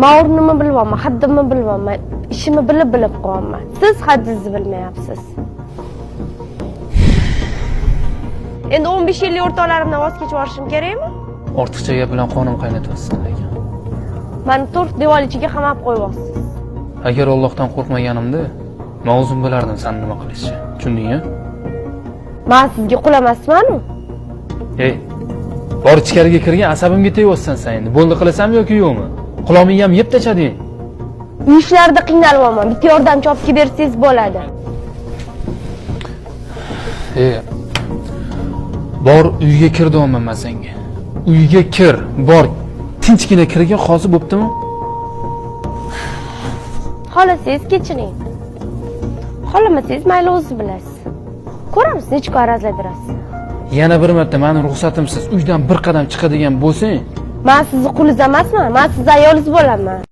Men o'rnimni bilmayman, haddimni bilmayman, ishimni bilib qo'yaman. Siz haddingizni bilmayapsiz. Endi 15 yillik o'rtoqlarimdan voz kechib yuborishim kerakmi? Ortiqcha gap bilan qonim qaynatyapsiz lekin. Meni to'rt devor ichiga qamab qo'yibsiz. Agar Allohdan qo'rqmaganimda, men o'zim bilardim sen nima qilishni. Tushundingmi? Men sizga qul emasman-ku. Ey, bor ichkariga kirgan asabimga tegayotsan sen endi. Bo'ldi qilasanmi yoki yo'qmi? Quloqingni ham yeb tashlading. Uy ishlarida qiynalyapman. Bitta yordamchi olib kelib bersangiz bo'ladi. Bor uyga kir deyapman men senga. Uyga kir, bor. Tinchgina kirgan hozir bo'ptimi? Xohlasangiz kechiring. Xohlamasangiz mayli o'zingiz bilasiz. Ko'ramiz nechta arazladirasiz. Yana bir marta meni ruxsatimsiz uydan bir qadam chiqadigan bo'lsang, Men sizni qulingiz emasman, men siz ayolingiz bo'laman.